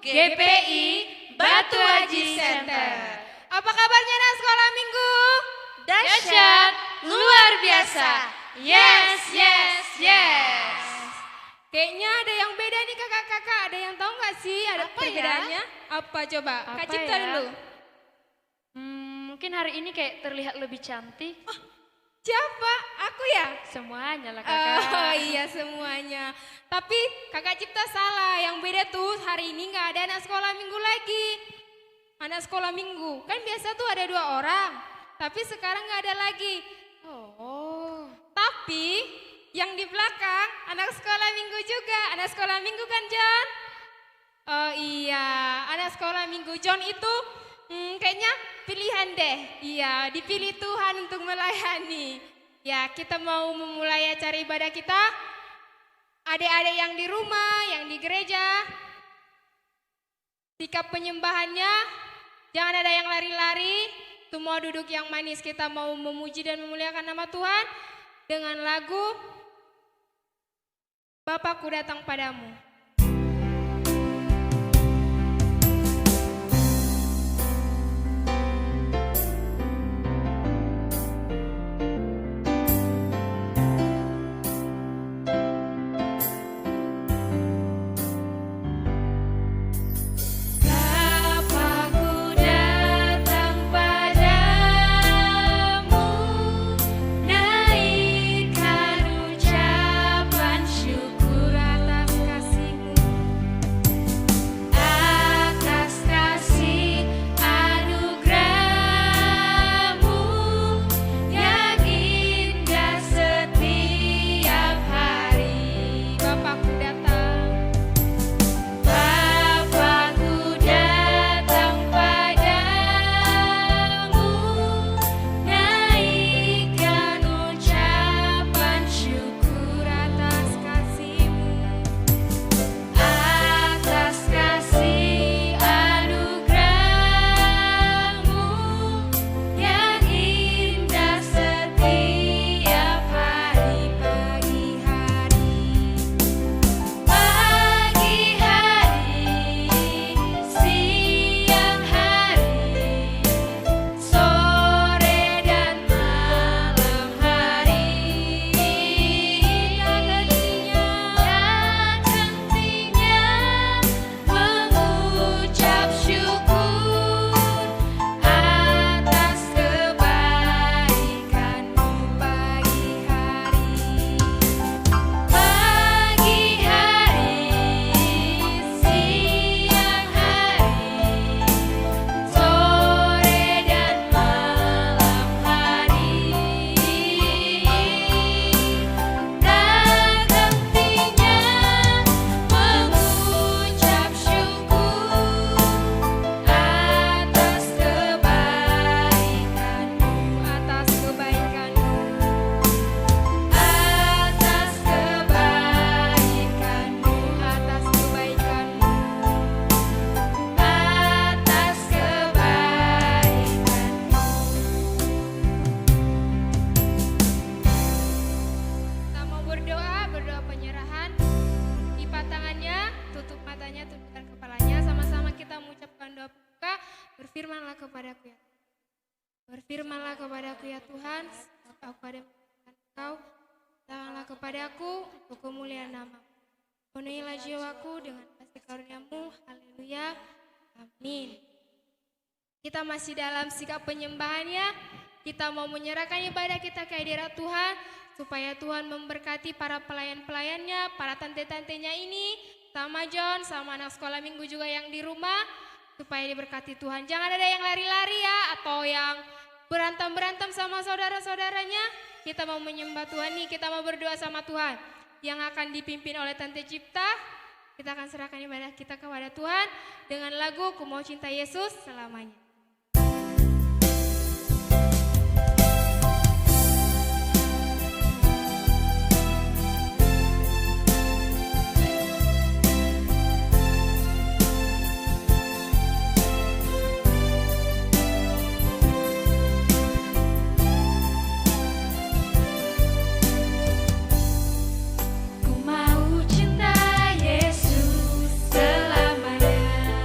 GPI Batu Haji Center. Apa kabarnya anak sekolah minggu? Dahsyat, luar biasa. Yes, yes, yes. Kayaknya ada yang beda nih kakak-kakak. Ada yang tahu nggak sih ada Apa perbedaannya? Apa coba? Kak Apa Cipta ya? dulu. Mungkin hari ini kayak terlihat lebih cantik. Siapa? Aku ya? Semuanya lah kakak. Oh iya semuanya. Tapi kakak Cipta salah. Yang beda tuh hari ini nggak ada anak sekolah minggu lagi. Anak sekolah minggu. Kan biasa tuh ada 2 orang. Tapi sekarang nggak ada lagi. Oh. Tapi yang di belakang anak sekolah minggu juga. Anak sekolah minggu kan John? Oh iya, anak sekolah minggu John itu kayaknya pilihan deh. Iya, dipilih Tuhan untuk melayani. Ya, kita mau memulai acara ibadah kita. Adik-adik yang di rumah, yang di gereja. Sikap penyembahannya, jangan ada yang lari-lari. Semua duduk yang manis, kita mau memuji dan memuliakan nama Tuhan. Dengan lagu Bapakku Datang Padamu. Bapakku datang padamu, naikkan ucapan syukur atas kasih-Mu, atas kasih anugerah-Mu yang indah setiap hari. Bapakku datang. Bapakku datang padamu, naikkan ucapan syukur Atas kasih-Mu, atas kasih anugerah-Mu yang indah setiap hari. pagi hari, Siang hari, sore dan malam hari, tak hentinya mengucap syukur atas kebaikan-Mu. pagi hari, Pagi hari, siang hari, sore dan malam hari, tak hentinya mengucap syukur atas kebaikan-Mu, atas kebaikan-Mu. atas kebaikan-Mu, Atas kebaikan-Mu. atas kebaikan-Mu. Kita mau berdoa penyerahan. Lipat tangannya, tutup matanya, tundukkan kepalanya. Sama-sama kita mengucapkan doa pembuka. Berfirmanlah kepadaku ya. Berfirmanlah kepadaku ya Tuhan. Aku pada Engkau. Datanglah kepadaku untuk kemuliaan nama. Penuhilah jiwaku dengan kasih karunia-Mu. Haleluya. Amin. Kita masih dalam sikap penyembahannya. Kita mau menyerahkan ibadah kita ke hadirat Tuhan. Supaya Tuhan memberkati para pelayan-pelayannya, para tante-tantenya ini. Sama John, sama anak sekolah minggu juga yang di rumah. Supaya diberkati Tuhan. Jangan ada yang lari-lari ya. Atau yang berantem-berantem sama saudara-saudaranya. Kita mau menyembah Tuhan nih. Kita mau berdoa sama Tuhan. Yang akan dipimpin oleh Tante Cipta. Kita akan serahkan ibadah kita kepada Tuhan. Dengan lagu Ku Mau Cinta Yesus selamanya. Ku mau cinta Yesus selamanya.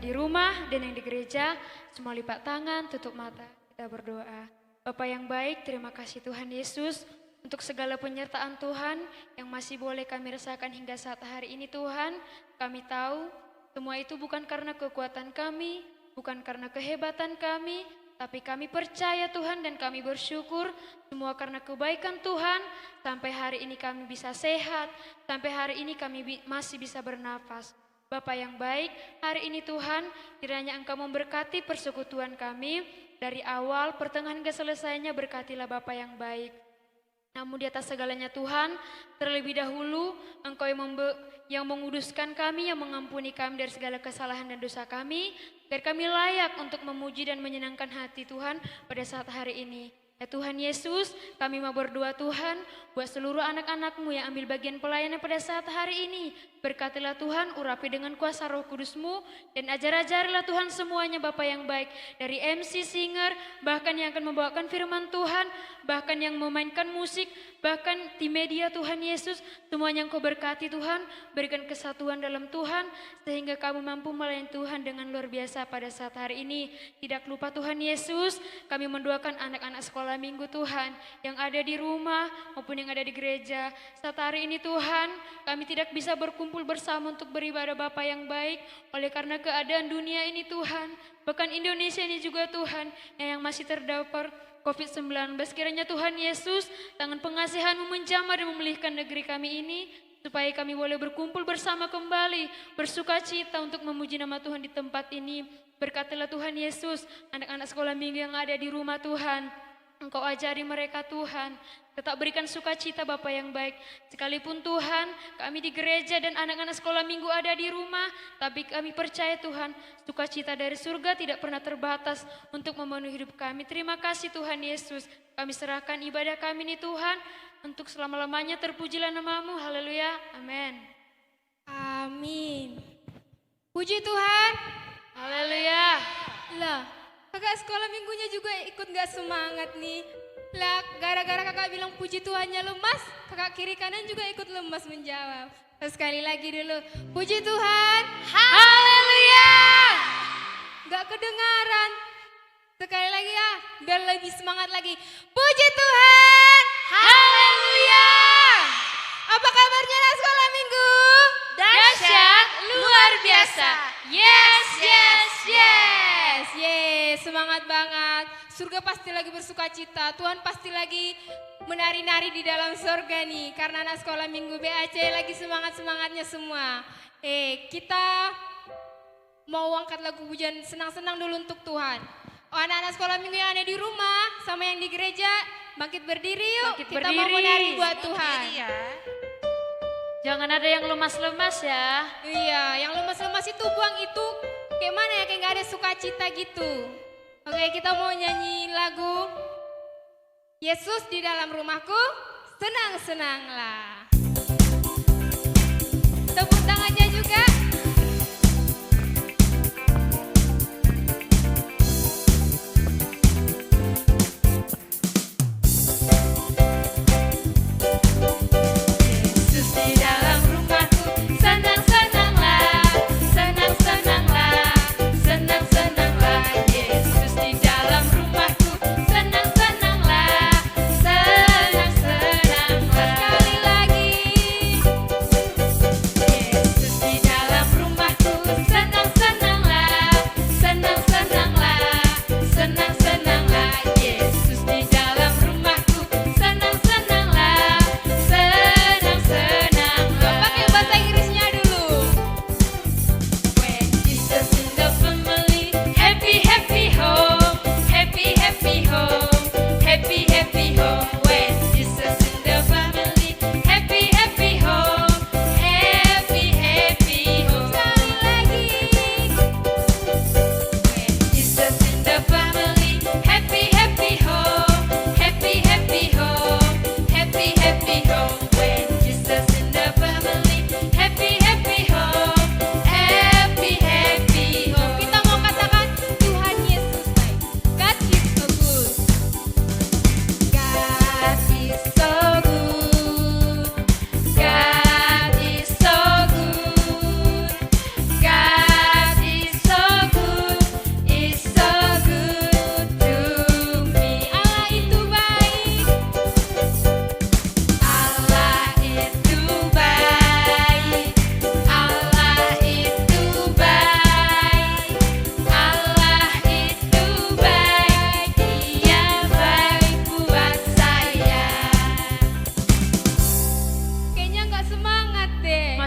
di rumah dan yang di gereja, semua lipat tangan, tutup mata, kita berdoa. Bapa yang baik, terima kasih Tuhan Yesus untuk segala penyertaan Tuhan yang masih boleh kami rasakan hingga saat hari ini Tuhan. Kami tahu semua itu bukan karena kekuatan kami, bukan karena kehebatan kami, tapi kami percaya Tuhan dan kami bersyukur semua karena kebaikan Tuhan. Sampai hari ini kami bisa sehat, sampai hari ini kami masih bisa bernafas. Bapa yang baik, hari ini Tuhan, kiranya Engkau memberkati persekutuan kami dari awal, pertengahan ke selesainya, berkatilah Bapa yang baik. Namun di atas segalanya Tuhan, terlebih dahulu Engkau yang menguduskan kami, yang mengampuni kami dari segala kesalahan dan dosa kami, agar kami layak untuk memuji dan menyenangkan hati Tuhan pada saat hari ini. Ya Tuhan Yesus, kami mau berdoa Tuhan, buat seluruh anak-anak-Mu yang ambil bagian pelayanan pada saat hari ini. Berkatilah Tuhan, urapi dengan kuasa Roh Kudus-Mu, dan ajar-ajarilah Tuhan semuanya Bapa yang baik. Dari MC, singer, bahkan yang akan membawakan firman Tuhan, bahkan yang memainkan musik, bahkan di media Tuhan Yesus, semuanya Engkau berkati Tuhan, berikan kesatuan dalam Tuhan, sehingga kami mampu melayani Tuhan dengan luar biasa pada saat hari ini. Tidak lupa Tuhan Yesus, kami mendoakan anak-anak sekolah minggu Tuhan, yang ada di rumah maupun yang ada di gereja. Saat hari ini Tuhan, kami tidak bisa berkumpul bersama untuk beribadah Bapa yang baik, oleh karena keadaan dunia ini Tuhan, bahkan Indonesia ini juga Tuhan, yang masih terdapat COVID-19. Kiranya Tuhan Yesus, tangan pengasihan-Mu menjamah dan memulihkan negeri kami ini, supaya kami boleh berkumpul bersama kembali, bersuka cita untuk memuji nama Tuhan di tempat ini. Berkatilah Tuhan Yesus, anak-anak sekolah minggu yang ada di rumah Tuhan, Engkau ajari mereka Tuhan, tetap berikan sukacita Bapa yang baik. Sekalipun Tuhan, kami di gereja dan anak-anak sekolah minggu ada di rumah, tapi kami percaya Tuhan, sukacita dari surga tidak pernah terbatas untuk memenuhi hidup kami. Terima kasih Tuhan Yesus, kami serahkan ibadah kami ini Tuhan, untuk selama-lamanya terpujilah nama-Mu, haleluya, amin. Amin. Puji Tuhan. Haleluya. Lah, kakak sekolah minggunya juga ikut gak semangat nih. Lah, gara-gara kakak bilang puji Tuhannya lemas, kakak kiri kanan juga ikut lemas menjawab. Sekali lagi dulu, puji Tuhan. Haleluya. Gak kedengaran. Sekali lagi ya, biar lebih semangat lagi. Puji Tuhan. Haleluya. Apa kabarnya anak sekolah minggu? Dahsyat, luar biasa. Yes, yes, Yes, yes, semangat banget. Surga pasti lagi bersuka cita. Tuhan pasti lagi menari-nari di dalam surga nih. Karena anak sekolah minggu BAC lagi semangat-semangatnya semua. Kita mau angkat lagu pujian senang-senang dulu untuk Tuhan. Oh, anak-anak sekolah minggu yang ada di rumah sama yang di gereja, bangkit berdiri yuk. Bangkit Kita berdiri. mau menari buat Tuhan. Jangan ada yang lemas-lemas ya. Iya, yang lemas-lemas itu buang itu. Kayak mana ya, kayak gak ada sukacita gitu. Oke, kita mau nyanyi lagu Yesus di dalam rumahku, senang-senanglah. Tepuk tangannya juga. Yesus di dalam rumahku, senang-senanglah, senang-senanglah, senang-senanglah. Yesus di dalam rumahku, senang-senanglah, senang-senanglah. Sekali lagi.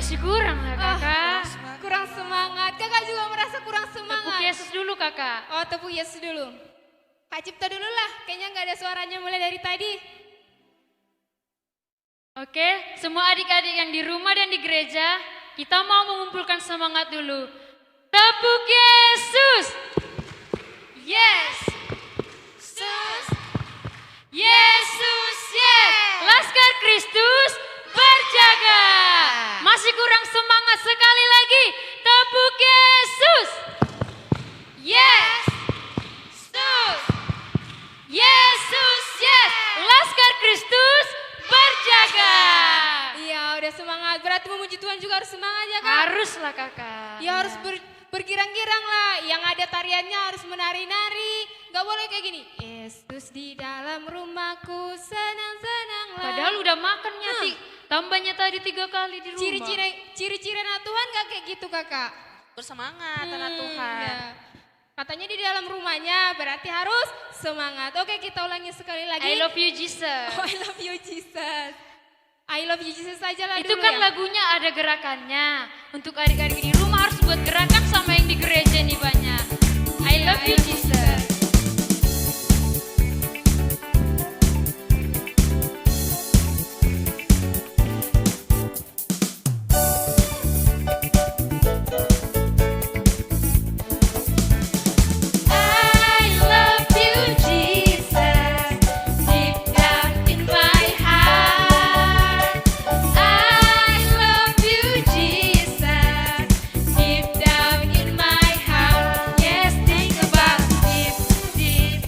masih kurang lah kakak. Kurang semangat. Kakak juga merasa kurang Tepuk semangat. Yesus dulu kakak. Oh, tepuk Yesus dulu. Kak Cipta dulu lah. Kayaknya nggak ada suaranya mulai dari tadi. Oke, semua adik-adik yang di rumah dan di gereja, kita mau mengumpulkan semangat dulu. Tepuk Yesus. Yes. Yesus. Yesus, yes. Laskar Kristus berjaga. Masih kurang semangat sekali lagi. Tepuk Yesus. Yes. Yesus. Yesus, yes. Laskar Kristus berjaga. Iya, udah semangat. Berarti memuji Tuhan juga harus semangat ya, Kak? Haruslah kakak. Ya harus bergirang-girang lah. Yang ada tariannya harus menari-nari. Gak boleh kayak gini. Yesus di dalam rumahku senang-senanglah. Padahal udah makannya tambahnya tadi 3 kali di rumah. Ciri-ciri anak Tuhan gak kayak gitu, Kakak? Bersemangat anak Tuhan. Ya. Katanya di dalam rumahnya berarti harus semangat. Oke, kita ulangi sekali lagi. I love you Jesus. Oh, I love you Jesus. I love you Jesus saja lah Itu dulu kan ya. lagunya ada gerakannya. Untuk adik-adik di rumah harus buat gerakan sama yang di gereja nih banyak. I love you Jesus. I love you Jesus, deep down in my heart. I love you Jesus, deep down in my heart. Yes, think about deep, deep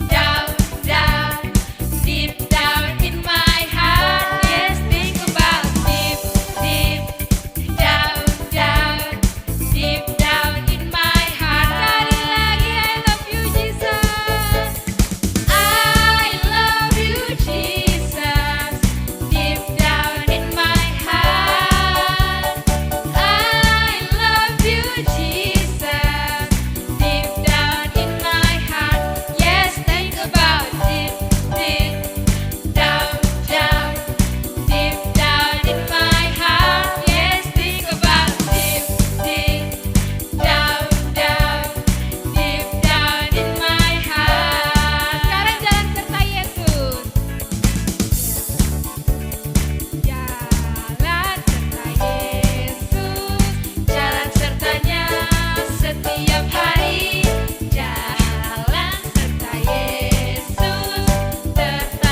down, down, deep down in my heart. Yes, think about deep, deep down, down, deep down in my heart. Sekali lagi, I love you Jesus. I love you Jesus, deep down in my heart. I love you Jesus, deep down in my heart. Yes, think about deep, deep down, down, deep down in my heart. Yes, think about deep, deep down, down, deep down in my heart. Sekarang jalan serta Yesus. Jalan serta Yesus. Jalan sertanya setiap hari. Jalan serta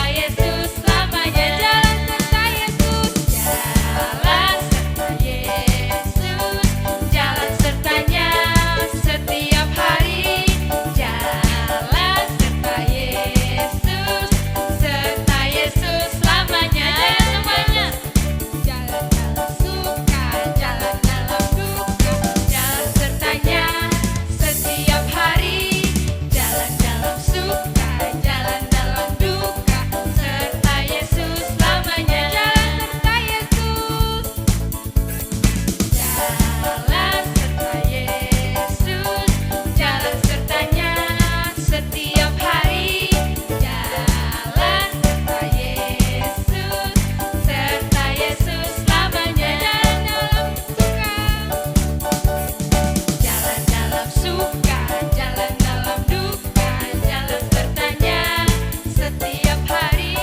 Yesus selamanya. Jalan serta Yesus. Jalan serta Yesus, jalan sertanya setiap hari. Jalan serta Yesus selamanya. Semuanya. Jalan dalam suka, Jalan dalam duka, jalan sertanya setiap hari. Jalan dalam suka, jalan dalam duka, serta Yesus selamanya. jalan serta Yesus. Jalan serta Yesus, jalan sertanya setiap hari. Jalan serta Yesus selamanya. Jalan dalam suka, jalan dalam duka, jalan sertanya setiap hari.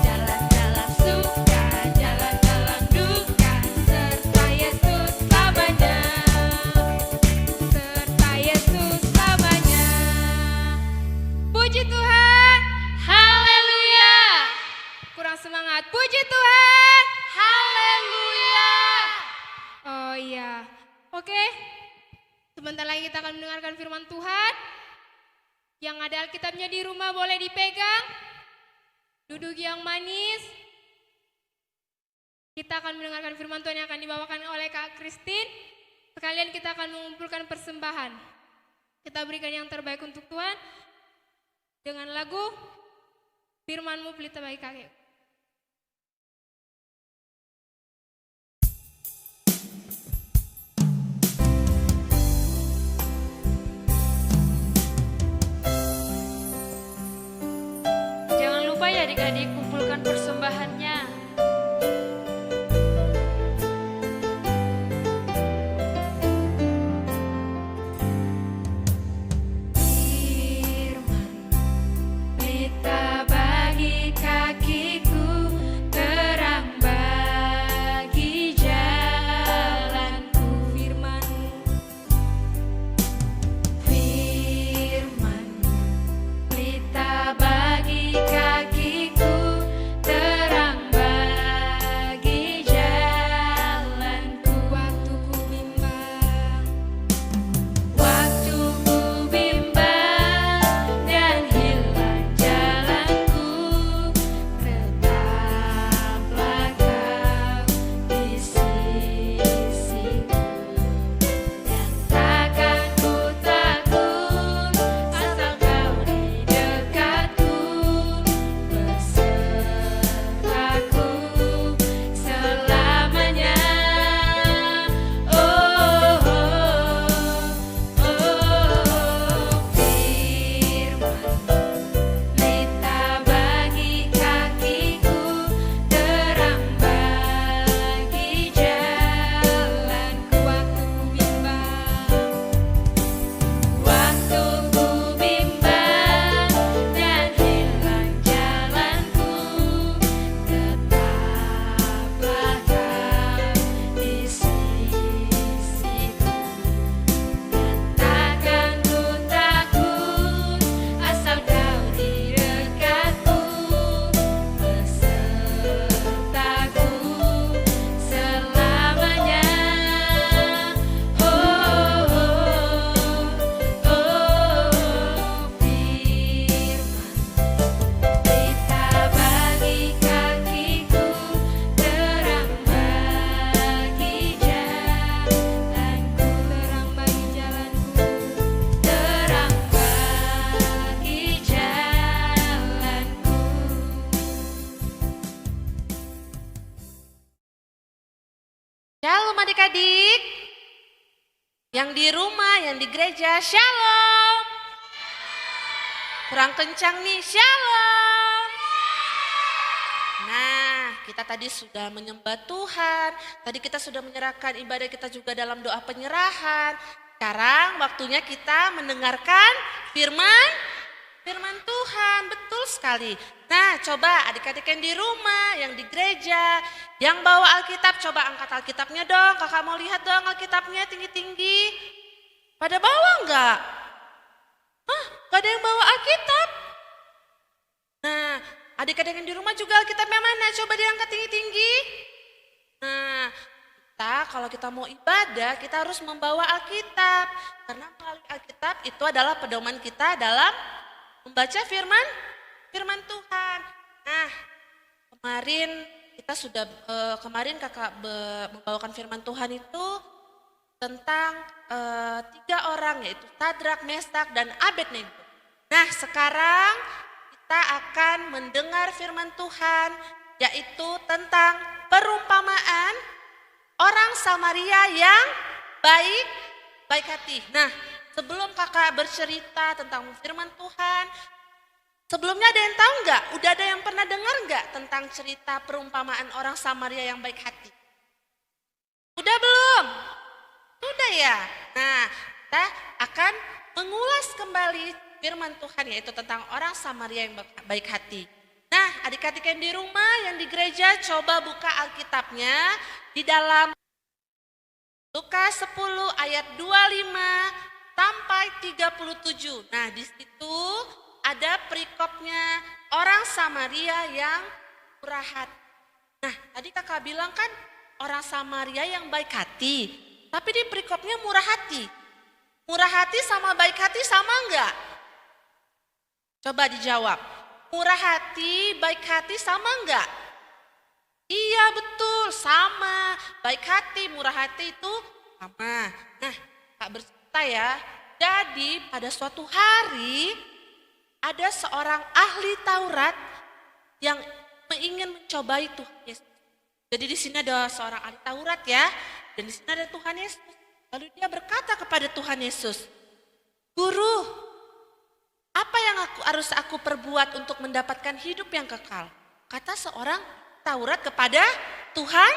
Jalan dalam suka, jalan dalam duka, serta Yesus selamanya. Serta Yesus selamanya. Puji Tuhan. Haleluya, Kurang semangat. Puji Tuhan. haleluya. Oh iya. Oke. Sebentar lagi kita akan mendengarkan firman Tuhan. Yang ada Alkitabnya di rumah boleh dipegang. Duduk yang manis. Kita akan mendengarkan firman Tuhan yang akan dibawakan oleh Kak Christine. Sekalian kita akan mengumpulkan persembahan. Kita berikan yang terbaik untuk Tuhan. Dengan lagu Firman-Mu Pelita Bagi Kami. Jangan lupa ya adik-adik kumpulkan persembahannya. Shalom adik-adik. Yang di rumah, yang di gereja, shalom. Kurang kencang nih, shalom. Nah, kita tadi sudah menyembah Tuhan. Tadi kita sudah menyerahkan ibadah kita juga dalam doa penyerahan. Sekarang waktunya kita mendengarkan firman Tuhan, betul sekali. Nah, coba adik-adik yang di rumah, yang di gereja, yang bawa Alkitab, coba angkat Alkitabnya dong. Kakak mau lihat dong Alkitabnya tinggi-tinggi. Pada bawa enggak? Hah, gak ada yang bawa Alkitab? Nah, adik-adik yang di rumah juga Alkitabnya mana? Coba diangkat tinggi-tinggi. Nah, kalau kita mau ibadah, kita harus membawa Alkitab. Karena melalui Alkitab itu adalah pedoman kita dalam membaca firman Tuhan. Nah, kemarin kakak membawakan firman Tuhan itu tentang 3 orang, yaitu Sadrak, Mesak, dan Abednego. Nah, sekarang kita akan mendengar firman Tuhan, yaitu tentang perumpamaan orang Samaria yang baik hati. Nah, sebelum kakak bercerita tentang firman Tuhan, sebelumnya ada yang tahu nggak? Udah ada yang pernah dengar nggak tentang cerita perumpamaan orang Samaria yang baik hati? Udah belum? Udah ya? Nah, kita akan mengulas kembali firman Tuhan, yaitu tentang orang Samaria yang baik hati. Nah, adik-adik yang di rumah, yang di gereja, coba buka Alkitabnya di dalam Lukas 10 ayat 25 sampai 37. Nah, di situ ada perikopnya orang Samaria yang murah hati. Nah, tadi kakak bilang kan orang Samaria yang baik hati, tapi di perikopnya murah hati. Murah hati sama baik hati sama enggak? Coba dijawab. Murah hati, baik hati sama enggak? Iya betul, sama. Baik hati, murah hati itu sama. Nah, Kak bercerita ya. Jadi pada suatu hari ada seorang ahli Taurat yang ingin mencobai Tuhan Yesus. Jadi di sini ada seorang ahli Taurat ya, dan di sini ada Tuhan Yesus. Lalu dia berkata kepada Tuhan Yesus, "Guru, apa yang harus aku perbuat untuk mendapatkan hidup yang kekal?" Kata seorang Taurat kepada Tuhan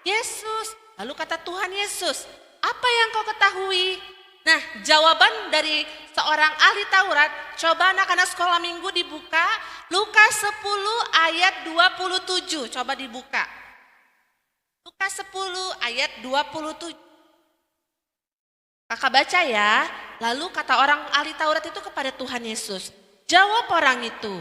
Yesus. Lalu kata Tuhan Yesus, "Apa yang kau ketahui?" Nah, jawaban dari seorang ahli Taurat, coba anak-anak sekolah minggu dibuka Lukas 10 ayat 27. Coba dibuka. Lukas 10 ayat 27. Kakak baca ya. Lalu kata orang ahli Taurat itu kepada Tuhan Yesus, "Jawab orang itu,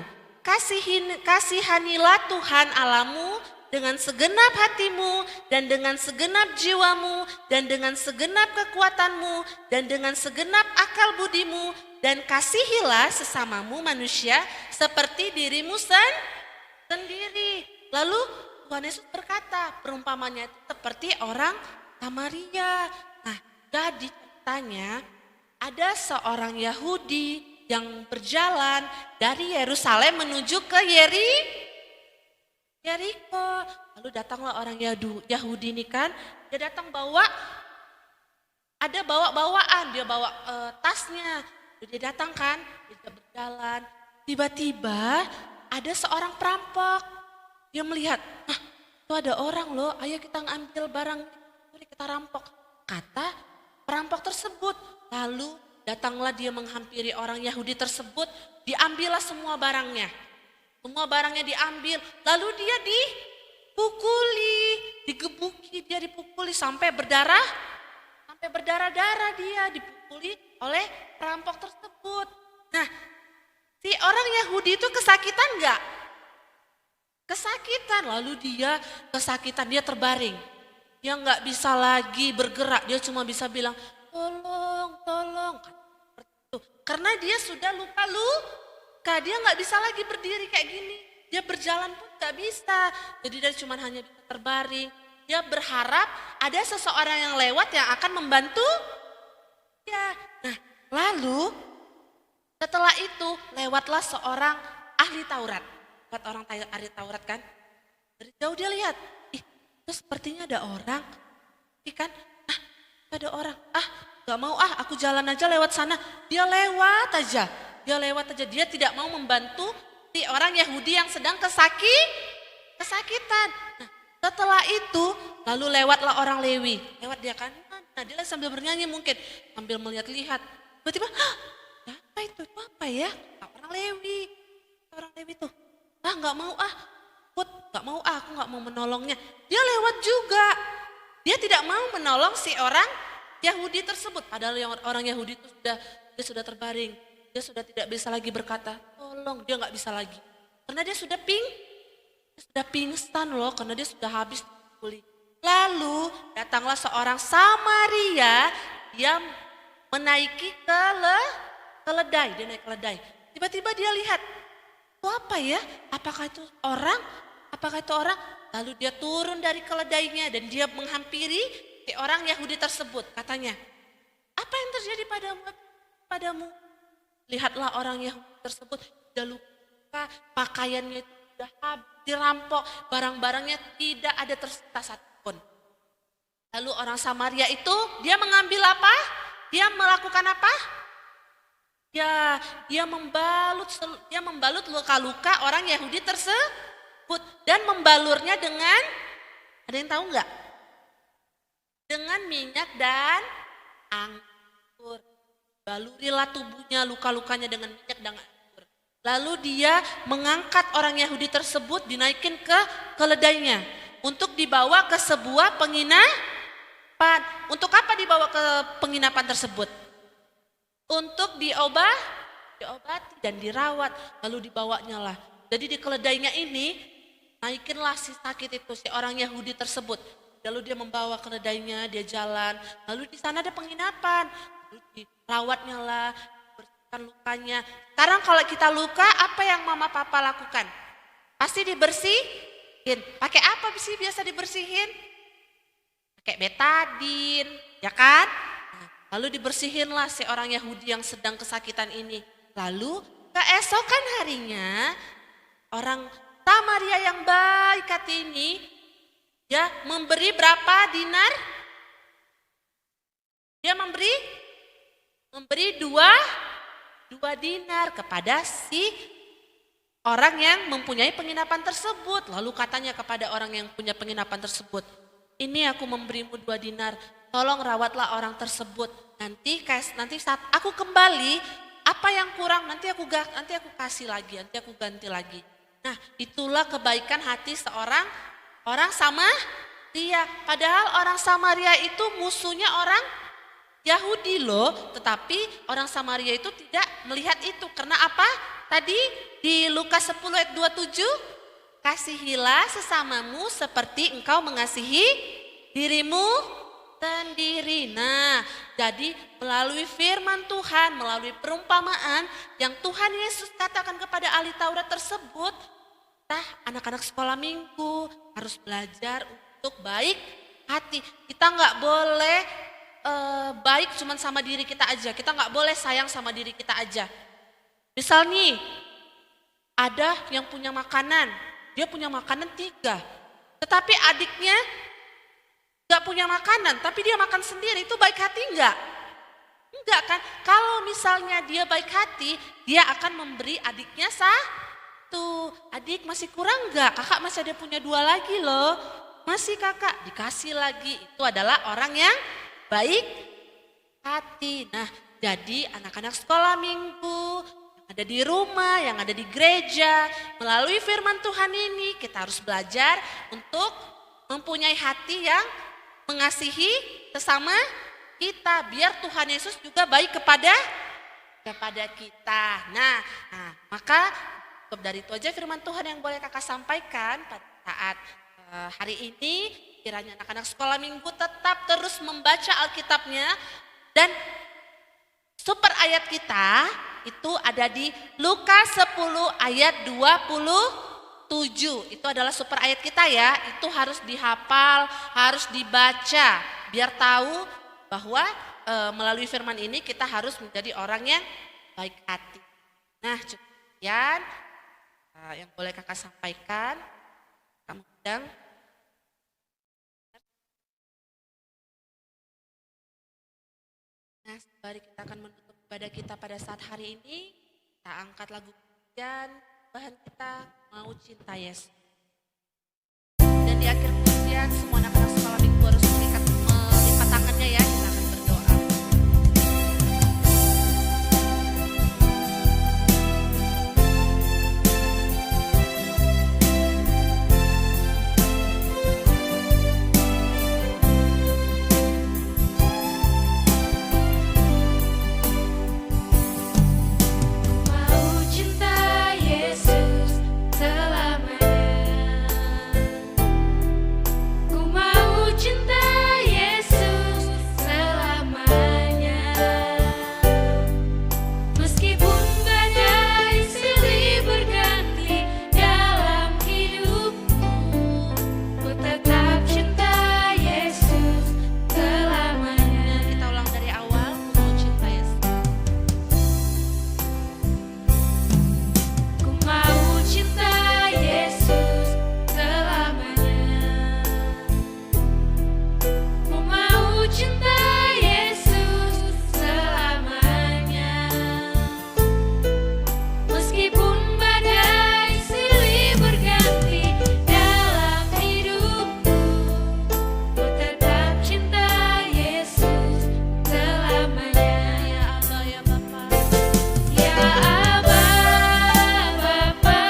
kasihanilah Tuhan Allahmu dengan segenap hatimu dan dengan segenap jiwamu dan dengan segenap kekuatanmu dan dengan segenap akal budimu, dan kasihilah sesamamu manusia seperti dirimu sendiri." Lalu Tuhan Yesus berkata, perumpamannya itu seperti orang Samaria. Nah, jadi ceritanya ada seorang Yahudi yang berjalan dari Yerusalem menuju ke Yeriko. Lalu datanglah orang Yahudi ini kan, dia datang bawa bawaan, dia bawa tasnya. Lalu dia datang kan, dia berjalan. Tiba-tiba ada seorang perampok. Dia melihat, itu ada orang loh, ayo kita ngambil barang, mari kita rampok. Kata perampok tersebut. Lalu datanglah dia menghampiri orang Yahudi tersebut, diambillah semua barangnya. Semua barangnya diambil, lalu dia digebuki, dia dipukuli sampai berdarah-darah dia dipukuli oleh perampok tersebut. Nah, si orang Yahudi itu kesakitan enggak? Kesakitan, lalu dia terbaring. Dia enggak bisa lagi bergerak, dia cuma bisa bilang, tolong. Karena dia sudah luka, dia nggak bisa lagi berdiri kayak gini. Dia berjalan pun nggak bisa. Jadi dia cuma hanya bisa terbaring. Dia berharap ada seseorang yang lewat yang akan membantu. Ya, nah lalu setelah itu lewatlah seorang ahli Taurat. Lihat orang ahli Taurat kan? Dari jauh dia lihat, itu sepertinya ada orang Kan? Ada orang, gak mau aku jalan aja lewat sana. Dia lewat aja, dia tidak mau membantu si orang Yahudi yang sedang kesakitan. Nah, setelah itu lalu lewatlah orang Lewi, lewat dia kan. Nah, dia sambil bernyanyi mungkin, sambil melihat-lihat. Tiba-tiba, apa itu? Apa ya? Orang Lewi tuh. Gak mau gak mau aku gak mau menolongnya. Dia lewat juga. Dia tidak mau menolong si orang Yahudi tersebut. Padahal yang orang Yahudi itu dia sudah terbaring. Dia sudah tidak bisa lagi berkata, tolong, dia gak bisa lagi. Karena dia sudah pingsan loh, karena dia sudah habis pulih. Lalu datanglah seorang Samaria, dia menaiki keledai, dia naik keledai. Tiba-tiba dia lihat, itu apa ya? Apakah itu orang? Lalu dia turun dari keledainya dan dia menghampiri si orang Yahudi tersebut. Katanya, apa yang terjadi padamu? Lihatlah orang Yahudi tersebut sudah luka, pakaiannya itu sudah habis, dirampok, barang-barangnya tidak ada tersisa satupun. Lalu orang Samaria itu dia mengambil apa? Dia melakukan apa? Dia membalut luka-luka orang Yahudi tersebut dan membalurnya dengan, ada yang tahu nggak? Dengan minyak dan anggur. Balurilah tubuhnya, luka-lukanya dengan minyak dan anggur. Lalu dia mengangkat orang Yahudi tersebut, dinaikin ke keledainya untuk dibawa ke sebuah penginapan. Untuk apa dibawa ke penginapan tersebut? Untuk diobati dan dirawat. Lalu dibawanya lah. Jadi di keledainya ini naikinlah si sakit itu, si orang Yahudi tersebut. Lalu dia membawa keledainya, dia jalan. Lalu di sana ada penginapan. Lalu dirawatnya lah, bersihkan lukanya. Sekarang kalau kita luka, apa yang mama papa lakukan? Pasti dibersihin. Pakai apa sih biasa dibersihin? Pakai betadin, ya kan? Nah, lalu dibersihinlah si orang Yahudi yang sedang kesakitan ini. Lalu keesokan harinya, orang Samaria yang baik hati ini, dia memberi berapa dinar? Dia memberi dua dinar kepada si orang yang mempunyai penginapan tersebut. Lalu katanya kepada orang yang punya penginapan tersebut, ini aku memberimu 2 dinar, tolong rawatlah orang tersebut. Nanti saat aku kembali, apa yang kurang nanti aku kasih lagi, nanti aku ganti lagi. Nah, itulah kebaikan hati seorang orang Samaria. Padahal orang Samaria itu musuhnya orang Yahudi loh, tetapi orang Samaria itu tidak melihat itu. Karena apa? Tadi di Lukas 10 ayat 27, kasihilah sesamamu seperti engkau mengasihi dirimu sendiri. Nah, jadi melalui firman Tuhan, melalui perumpamaan yang Tuhan Yesus katakan kepada ahli Taurat tersebut, anak-anak sekolah minggu harus belajar untuk baik hati. Kita nggak boleh baik cuma sama diri kita aja. Kita nggak boleh sayang sama diri kita aja. Misal nih, ada yang punya makanan, dia punya makanan 3, tetapi adiknya gak punya makanan, tapi dia makan sendiri, itu baik hati enggak? Enggak kan? Kalau misalnya dia baik hati, dia akan memberi adiknya 1. Adik masih kurang enggak? Kakak masih ada punya 2 lagi loh. Masih kakak, dikasih lagi. Itu adalah orang yang baik hati. Nah, jadi anak-anak sekolah minggu, yang ada di rumah, yang ada di gereja, melalui firman Tuhan ini kita harus belajar untuk mempunyai hati yang mengasihi sesama kita, biar Tuhan Yesus juga baik kepada kita. Nah, maka cukup dari itu aja firman Tuhan yang boleh kakak sampaikan pada saat hari ini. Kiranya anak-anak sekolah minggu tetap terus membaca Alkitabnya, dan super ayat kita itu ada di Lukas 10 ayat 27. Itu adalah super ayat kita ya. Itu harus dihafal, harus dibaca biar tahu bahwa melalui firman ini kita harus menjadi orang yang baik hati. Nah, cukup sekian yang boleh kakak sampaikan. Kamu sedang Nah, sembari kita akan menutup ibadah kita pada saat hari ini, kita angkat lagu pujian bahan kita Mau Cinta Yesus. Dan di akhir pujian semua anak-anak sekolah minggu harus melipat tangannya ya, kita akan berdoa. Mau cinta Yesus selamanya. Ku mau cinta Yesus selamanya. Meskipun badai silih berganti dalam hidupku, ku tetap cinta Yesus selamanya. Kita ulang dari awal, ku mau cinta Yesus. Ku mau cinta Yesus selamanya. Ku mau cinta Yesus selamanya. Meskipun badai silih berganti dalam hidupku, ku tetap cinta Yesus selamanya. Ya Aba, ya Bapa. Ya Aba, Bapa,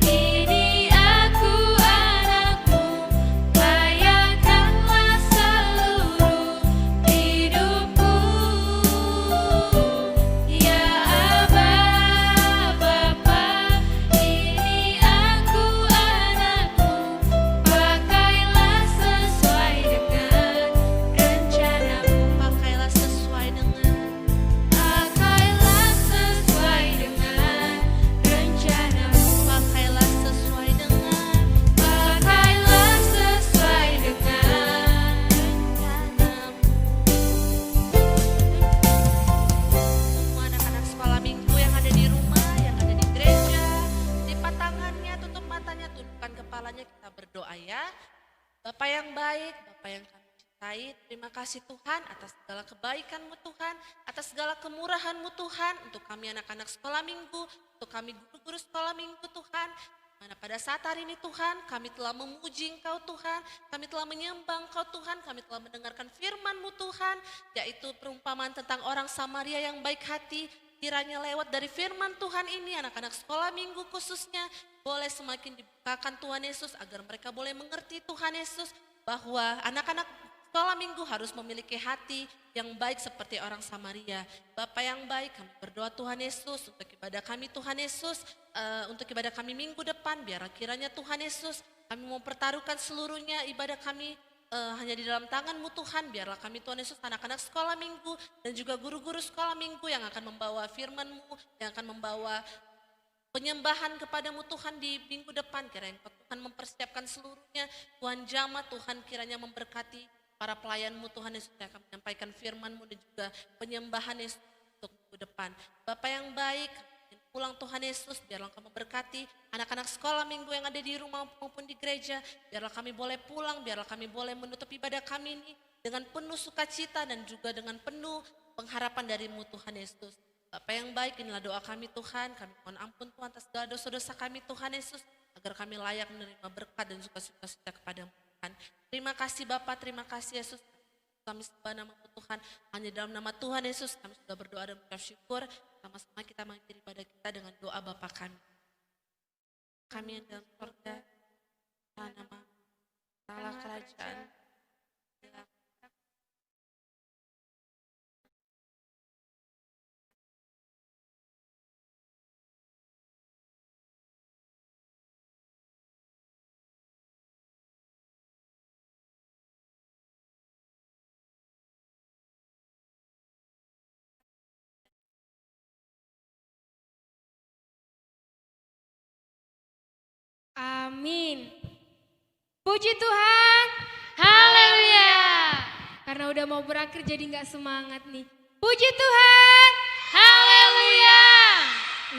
ini aku anakmu, layakkanlah seluruh hidupku. Ya Aba, Bapa, ini aku anakmu, pakailah sesuai dengan rencanamu. Pakailah sesuai dengan Pakailah sesuai dengan rencanamu. pakailah sesuai dengan Pakailah sesuai dengan semua anak-anak sekolah minggu yang ada di rumah, yang ada di gereja, lipat tangannya, tutup matanya, tundukkan kepalanya, kita berdoa ya. Bapa yang baik, Bapa yang kami cintai, terima kasih Tuhan atas segala kebaikan-Mu Tuhan, atas segala kemurahan-Mu Tuhan, untuk kami anak-anak sekolah minggu, untuk kami guru-guru sekolah minggu Tuhan, mana pada saat hari ini Tuhan, kami telah memuji Engkau Tuhan, kami telah menyembah Engkau Tuhan, kami telah mendengarkan firman-Mu Tuhan, yaitu perumpamaan tentang orang Samaria yang baik hati. Kiranya lewat dari firman Tuhan ini, anak-anak sekolah minggu khususnya, boleh semakin dibukakan Tuhan Yesus, agar mereka boleh mengerti Tuhan Yesus, bahwa anak-anak sekolah minggu harus memiliki hati yang baik seperti orang Samaria. Bapa yang baik, kami berdoa Tuhan Yesus untuk ibadah kami Tuhan Yesus, untuk ibadah kami minggu depan, biar kiranya Tuhan Yesus kami mau pertaruhkan seluruhnya ibadah kami hanya di dalam tangan-Mu Tuhan. Biarlah kami Tuhan Yesus anak-anak sekolah minggu dan juga guru-guru sekolah minggu yang akan membawa firman-Mu, yang akan membawa penyembahan kepadamu Tuhan di minggu depan. Kiranya Engkau Tuhan mempersiapkan seluruhnya. Tuhan jamah, Tuhan kiranya memberkati para pelayan-Mu Tuhan Yesus yang akan menyampaikan firman-Mu dan juga penyembahan Yesus untuk minggu depan. Bapa yang baik, pulang Tuhan Yesus, biarlah Engkau memberkati anak-anak sekolah minggu yang ada di rumah maupun di gereja. Biarlah kami boleh pulang, biarlah kami boleh menutup ibadah kami ini dengan penuh sukacita dan juga dengan penuh pengharapan dari-Mu Tuhan Yesus. Bapa yang baik, inilah doa kami Tuhan, kami mohon ampun Tuhan atas segala dosa-dosa kami Tuhan Yesus, agar kami layak menerima berkat dan sukacita kepada-Mu Tuhan. Terima kasih Bapa, terima kasih Yesus. Kami sembah nama-Mu Tuhan, hanya dalam nama Tuhan Yesus kami sudah berdoa dan mengucap syukur. Sama-sama kita mengakhiri ibadah kita dengan doa Bapa kami. Kami yang dalam surga, nama Allah kerajaan. Amin. Puji Tuhan. Haleluya. Karena udah mau berakhir jadi nggak semangat nih. Puji Tuhan. Haleluya.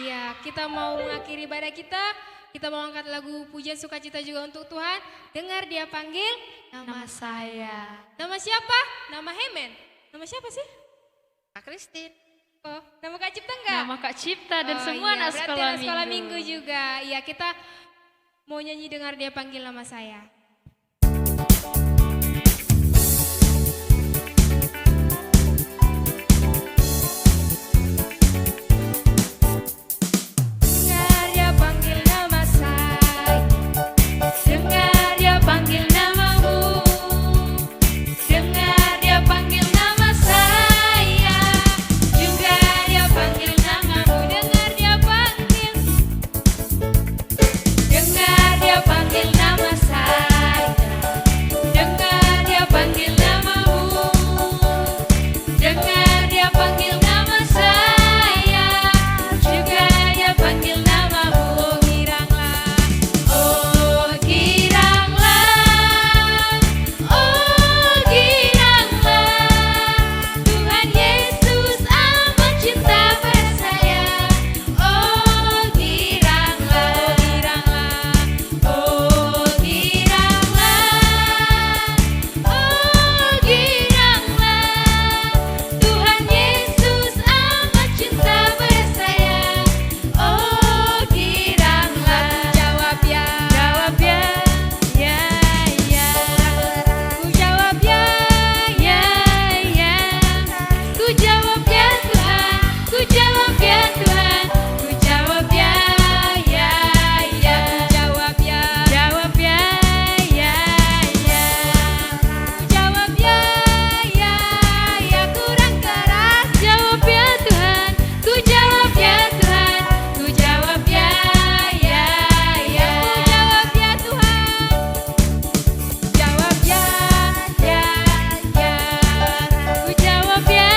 Iya, kita mau mengakhiri ibadah kita. Kita mau angkat lagu pujian sukacita juga untuk Tuhan. Dengar dia panggil Nama saya. Nama siapa? Nama Hemen. Nama siapa sih? Kak Christine. Oh, nama Kak Cipta enggak? Nama Kak Cipta dan Oh, semua iya, anak berarti sekolah anak sekolah minggu. minggu juga. Iya, kita mau nyanyi dengar dia panggil nama saya. Dengar dia panggil nama saya, dengar dia panggil namamu, dengar dia panggil nama saya, juga dia panggil namamu, dengar dia panggil, dengar dia panggil nama saya, dengar dia panggil namamu, dengar dia panggil nama saya, juga dia panggil namamu. Oh giranglah, oh giranglah, Tuhan Yesus amat cinta pada saya. Oh giranglah, oh giranglah, oh giranglah, Tuhan Yesus amat cinta pada saya. Oh giranglah, jawab ya, ya, ku jawab ya, ku jawab ya Tuhan, ku jawab ya Tuhan, ku jawab ya, ku jawab ya, ku jawab ya, kurang keras, jawab ya Tuhan, ku jawab ya Tuhan, ku jawab ya, ku jawab ya Tuhan, jawab ya, ku jawab ya, ku jawab ya,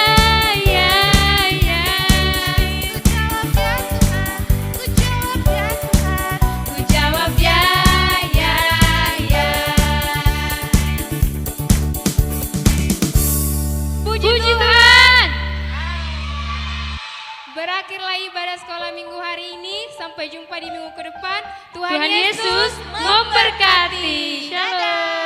Puji Tuhan. Berakhirlah ibadah sekolah minggu hari ini. Sampai jumpa di minggu ke depan. Tuhan Tuhan Yesus memberkati. Shalom.